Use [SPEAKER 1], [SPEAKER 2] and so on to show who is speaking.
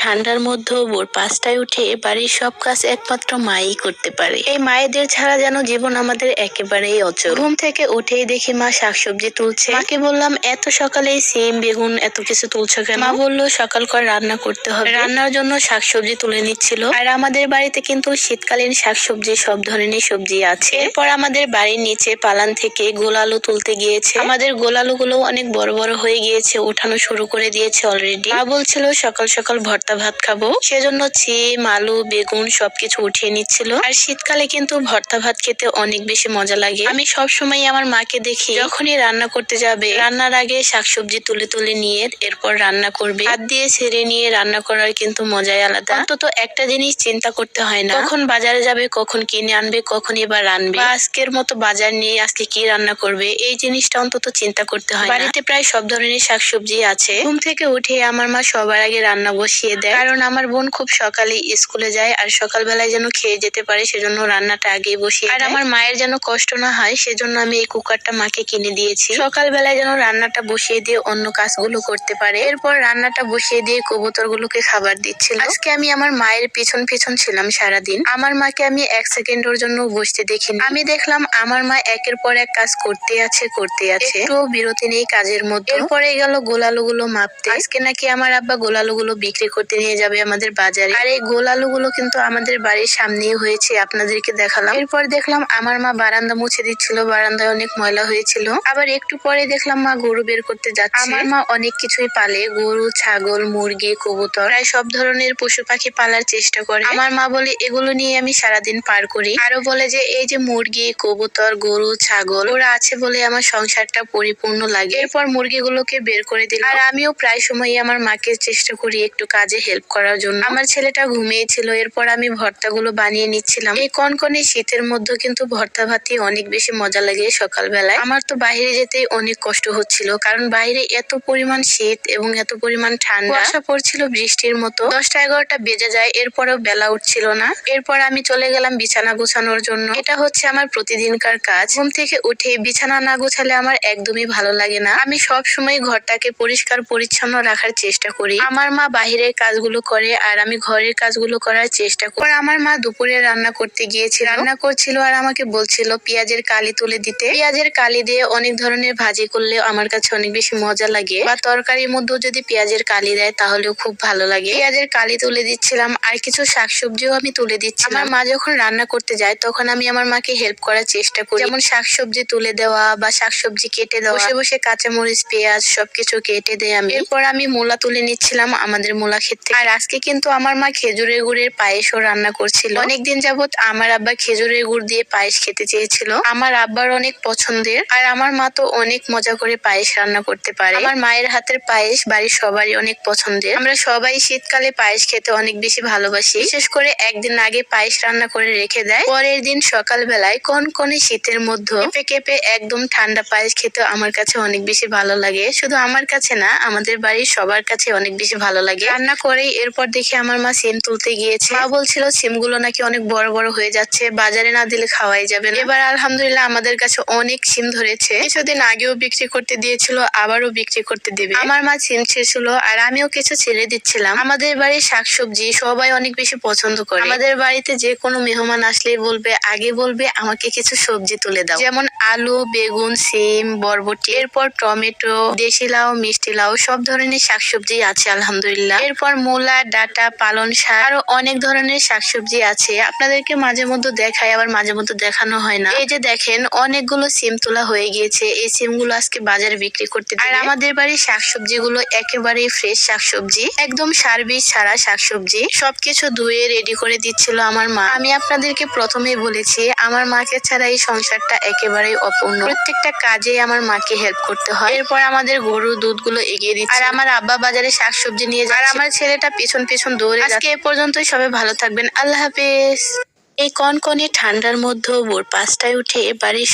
[SPEAKER 1] ঠান্ডার মধ্যেও ভোর 5টায় উঠে বাড়ির সব কাজ একমাত্র মাই করতে পারে। এই মায়েদের ছাড়া যেন জীবন আমাদের একেবারেই অচল। ঘুম থেকে উঠেই দেখি মা শাকসবজি তুলছে। মাকে বললাম, এত সকালে সিম বেগুন এত কিছু তুলছো কেন? মা বললো, সকাল করে রান্না করতে হবে। রান্নার জন্য শাকসবজি তুলে নিচ্ছিল। আর আমাদের বাড়িতে কিন্তু শীতকালীন শাকসবজি সব ধরনের সবজি আছে। এরপর আমাদের বাড়ির নিচে পালান থেকে গোলালু তুলতে গিয়েছে। আমাদের গোলালু গুলো অনেক বড় বড় হয়ে গিয়েছে, উঠানো শুরু করে দিয়েছে অলরেডি। মা বলছিল সকাল সকাল ভর্তা ভাত খাবো, সেজন্য সিম আলু বেগুন সবকিছু উঠিয়ে নিচ্ছিল। আর শীতকালে কিন্তু ভর্তা ভাত খেতে অনেক বেশি মজা লাগে। আমি সবসময় আমার মাকে দেখি যখনই রান্না করতে যাবে, রান্নার আগে শাকসবজি তুলে তুলে নিয়ে এরপর রান্না করবে। হাত দিয়ে ছেড়ে নিয়ে রান্না করার কিন্তু মজাই আলাদা। অন্তত একটা জিনিস চিন্তা করতে হয় না, কখন বাজারে যাবে, কখন কিনে আনবে, কখন এবার রান্নাবে, বা আজকের মতো বাজার নিয়ে আজকে কি রান্না করবে, এই জিনিসটা অন্তত চিন্তা করতে হয় না। বাড়িতে প্রায় সব ধরনের শাকসবজি আছে। ঘুম থেকে উঠে আমার মা সবার আগে রান্না বসিয়ে দেয়, কারণ আমার বোন খুব সকালে স্কুলে যায় আর সকালবেলায় যেন খেয়ে যেতে পারে, সেজন্য রান্নাটা আগেই বসিয়ে দেয়। আর আমার মায়ের যেন কষ্ট না হয় সেজন্য আমি এই কুকারটা মাকে কিনে দিয়েছি, সকালবেলায় যেন রান্নাটা বসিয়ে দিয়ে অন্য কাজগুলো করতে পারে। এরপর রান্নাটা বসিয়ে দিয়ে কবুতরগুলোকে খাবার দিচ্ছিল। আজকে আমি আমার মায়ের পিছন পিছন ছিলাম সারাদিন। আমার মাকে আমি 1 সেকেন্ডের জন্য বসতে দেখিনি। আমি দেখলাম আমার মা একের পর এক কাজ করতে আছে, একটু বিরতি নেই কাজের মধ্যে। এরপরে গেল গোলালুগুলো মাপতে। আজকে নাকি আমার আব্বা গোলালুগুলো বিক্রি করতে নিয়ে যাবে আমাদের বাজারে। আর এই গোলালুগুলো কিন্তু আমাদের বাড়ির সামনেই হয়েছে, আপনাদেরকে দেখালাম। এরপর দেখলাম আমার মা বারান্দা মুছে দিচ্ছিল, বারান্দায় অনেক ময়লা হয়েছিল। আবার একটু পরে দেখলাম মা গরু বের করতে যাচ্ছে। আমার মা অনেক কিছুই পালে, গরু ছাগল মুরগি কবুতর প্রায় সব ধরনের পশু পাখি পালার চেষ্টা করে। আমার মা বলে এগুলো নিয়ে আমি সারাদিন পার করি। আরো বলে যে এই যে মুরগি কবুতর গরু ছাগল ওরা আছে বলে আমার সংসারটা পরিপূর্ণ লাগে। এরপর মুরগিগুলোকে বের করে দিল। আর আমিও প্রায় সময়ই আমার মাকে চেষ্টা করি একটু কাজে হেল্প করার জন্য। আমার ছেলেটা ঘুমিয়েছিল, এরপর আমি ভর্তাগুলো বানিয়ে নিচ্ছিলাম। এই কনকনে শীতের মধ্যে কিন্তু ভর্তা ভাতই অনেক বেশি মজা লাগে সকালবেলায়। আমার তো বাইরে যেতেই অনেক কষ্ট হচ্ছিল, কারণ বাইরে এত পরিমাণ শীত এবং এত পরিমাণ ঠান্ডা, কুয়াশা পড়ছিল বৃষ্টির মতো। 10টা-11টা বেজে যায়, এরপরেও বেলা উঠছিল না। এরপর আমি চলে গেলাম বিছানা গোছানোর জন্য। এটা হচ্ছে আমার প্রতিদিনকার কাজ। ঘুম থেকে উঠে বিছানা না গোছালে আমার একদমই ভালো লাগে না। আমি সব সময় ঘরটাকে পরিষ্কার পরিচ্ছন্ন রাখার চেষ্টা করি। আমার মা বাহিরের কাজগুলো করে আর আমি ঘরের কাজগুলো করার চেষ্টা করি। আমার মা দুপুরে রান্না করতে গিয়েছিল, রান্না করছিল আর আমাকে বলছিল পেঁয়াজের কালি তুলে দিতে। পেঁয়াজের কালি দিয়ে অনেক ধরনের ভাজি করলে আমার কাছে অনেক বেশি মজা লাগে, বা তরকারির মধ্যেও যদি পেঁয়াজের কালি দেয় তাহলেও খুব ভালো লাগে। পেঁয়াজের কালি তুলে দিচ্ছিলাম আর কিছু শাকসবজিও আমি তুলে দিচ্ছিলাম। আমার মা যখন রান্না করতে যায় তখন আমি আমার মাকে হেল্প করার চেষ্টা করি, যেমন শাকসবজি তুলে দেওয়া বা শাকসবজি কেটে দেওয়া, বসে বসে কাঁচামরিচ পেঁয়াজ সবকিছু কেটে দেয় আমি। এরপর আমি মূলা তুলে নিচ্ছিলাম আমাদের মূলা ক্ষেত থেকে। আর আজকে কিন্তু আমার মা খেজুরের গুড়ের পায়েসও রান্না করছিল। অনেকদিন যাবত আমার আব্বা খেজুরের গুড় দিয়ে পায়েস খেতে চেয়েছিল, আমার আব্বার অনেক পছন্দের। আর আমার মা তো অনেক মজা করে পায়েস রান্না করতে পারে। আমার মায়ের হাতের পায়েস বাড়ির সবারই অনেক পছন্দের। আমরা সবাই শীতকালে পায়েস খেতে অনেক বেশি ভালোবাসি। বিশেষ করে একদিন আগে পায়েস রান্না করে রেখে দেয়, পরের দিন সকালবেলায় কনকনে শীতের মধ্যে কেঁপে কেঁপে একদম ঠান্ডা পায়েস খেতে আমার কাছে অনেক বেশি ভালো লাগে। শুধু আমার কাছে না, আমাদের বাড়ির সবার কাছে অনেক বেশি ভালো লাগে। রান্না করেই এরপর দেখি আমার মা সিম তুলতে গিয়েছে। মা বলছিল সিমগুলো নাকি অনেক বড় বড় হয়ে যাচ্ছে, বাজারে না দিলে খাওয়াই যাবে না। এবার আলহামদুলিল্লাহ আমাদের কাছে অনেক সিম ধরেছে। কিছুদিন আগেও বিক্রি করতে দিয়েছিল, আবারও বিক্রি করতে দিবে। আমার মা সিম ছেড়ছিল আর আমিও কিছু ছেড়ে দিচ্ছিলাম। আমাদের বাড়ির শাকসবজি সবাই অনেক বেশি পছন্দ করে। আমাদের বাড়িতে যে কোনো মেহমান আসলেই আগে বলবে আমাকে কিছু সবজি তুলে দাও, যেমন আলু বেগুন সিম বরবটি, এরপর টমেটো দেশি লাউ মিষ্টি লাউ সব ধরনের শাকসবজি আছে আলহামদুলিল্লাহ। এরপর মূলা ডাঁটা পালং শাক আরো অনেক ধরনের শাকসবজি আছে। আপনাদেরকে মাঝে মধ্যে দেখায়, আবার মাঝে মধ্যে দেখানো হয় না। এই যে দেখেন অনেকগুলো সিম তোলা হয়ে গিয়েছে, এই সিমগুলো আজকে বাজারে বিক্রি করতে দিবে। আর আমাদের বাড়ির শাকসবজি গুলো একেবারে ফ্রেশ শাকসবজি, একদম সার বীজ ছাড়া শাকসবজি। সবকিছু ধুয়ে রেডি করে দিচ্ছিল আমার মা। আমি আপনাদেরকে প্রথমেই বলেছি আমার মাকে ছাড়া এই সংসারটা একেবারেই অপূর্ণ। প্রত্যেকটা কাজে আমার মাকে হেল্প করতে হয়। এরপর আমাদের গরুর দুধগুলো এগিয়ে দিচ্ছে আর আমার আব্বা বাজারে শাকসবজি নিয়ে যায়, আর আমার ছেলেটা পিছন পিছন দৌড়ে যাচ্ছে। আজকে এ পর্যন্তই, সবাই ভালো থাকবেন, আল্লাহ হাফেজ। এই কনকনে ঠান্ডার মধ্যেও ভোর 5টায় উঠে বাড়ির